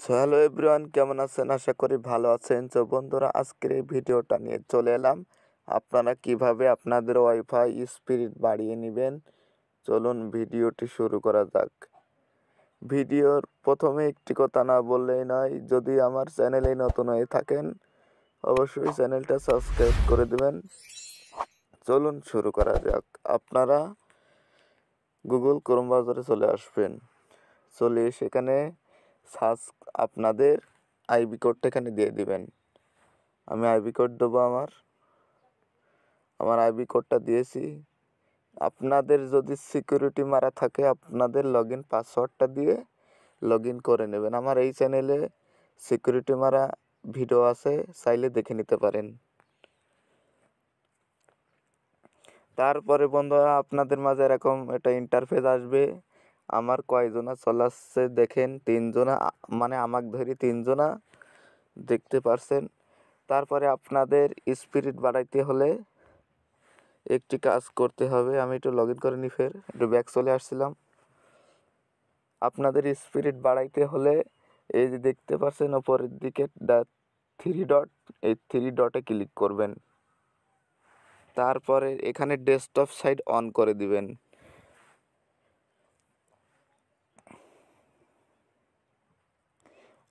Hello everyone, কেমন আছেন? আশা করি ভালো আছেন। বন্ধুরা, আজকের এই ভিডিওটা নিয়ে চলে এলাম আপনারা কিভাবে আপনাদের ওয়াইফাই স্পিড বাড়িয়ে নেবেন। চলুন ভিডিওটি শুরু করা যাক। ভিডিওর প্রথমে একটি কথা না বললেই নয়, যদি আমার চ্যানেলে নতুন হয়ে থাকেন অবশ্যই চ্যানেলটা সাবস্ক্রাইব করে দেবেন। চলুন শুরু করা যাক। আপনারা গুগল ক্রোম ব্রাউজারে চলে আসবেন। চলে সেখানে সার্চ আপনাদের আইবি কোডটা এখানে দিয়ে দিবেন। আমি আইবি কোড দেবো। আমার আইবি কোডটা দিয়েছি। আপনাদের যদি সিকিউরিটি মারা থাকে আপনাদের লগইন পাসওয়ার্ডটা দিয়ে লগইন করে নেবেন। আমার এই চ্যানেলে সিকিউরিটি মারা ভিডিও আছে, চাইলে দেখে নিতে পারেন। তারপরে বন্ধুরা, আপনাদের মাঝে এরকম একটা ইন্টারফেস আসবে। আমার কয়জনা চলে আসছে দেখেন, 3 জনা, মানে আমাকে ধরি 3 জনা দেখতে পারছেন। তারপরে আপনাদের স্পিরিট বাড়াইতে হলে একটি কাজ করতে হবে। আমি একটু লগ ইন করে নিই, ফের একটু ব্যাক চলে আসছিলাম। আপনাদের স্পিরিট বাড়াইতে হলে এই যে দেখতে পাচ্ছেন ওপরের দিকে 3 ডট, এই 3 ডটে ক্লিক করবেন। তারপরে এখানে ডেস্কটপ সাইট অন করে দিবেন।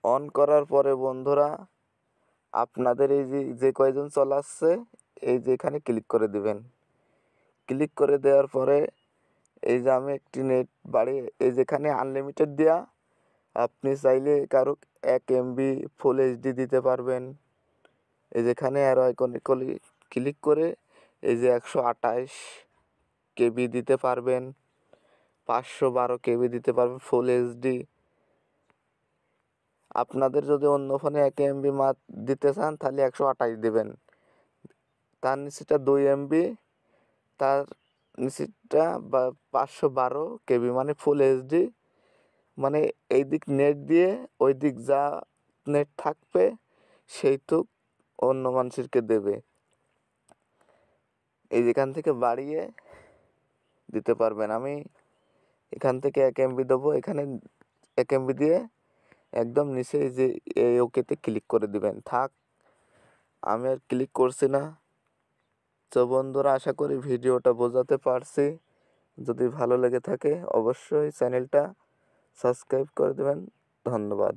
অন করার পরে বন্ধুরা, আপনাদের এই যে কয়জন চলে আসছে এই যে এখানে ক্লিক করে দিবেন। ক্লিক করে দেওয়ার পরে এই যে আমি একটি নেট বাড়িয়ে, এই যেখানে আনলিমিটেড দেওয়া, আপনি চাইলে কারো 1 MB ফুল এইচডি দিতে পারবেন। এই যেখানে অ্যারো আইকনে ক্লিক করে এই যে 128 কেবি দিতে পারবেন, 512 কেবি দিতে পারবেন ফুল এইচডি। আপনাদের যদি অন্য ফোনে 1 MB দিতে চান তাহলে 128 দেবেন। তার নিচেটা 2 MB, তার নিচেটা 512 কেবি মানে ফুল এইচডি। মানে এই দিক নেট দিয়ে ওই দিক যা নেট থাকবে সেইটুক অন্য মানুষকে দেবে। এই যেখান থেকে বাড়িয়ে দিতে পারবেন। আমি এখান থেকে 1 MB দেবো। এখানে 1 MB দিয়ে একদম নিচে এই যে এই ওকেতে ক্লিক করে দিবেন। থাক, আমি আর ক্লিক করছি না। বন্ধুরা, আশা করি ভিডিওটা বোঝাতে পারছি। যদি ভালো লেগে থাকে অবশ্যই চ্যানেলটা সাবস্ক্রাইব করে দেবেন। ধন্যবাদ।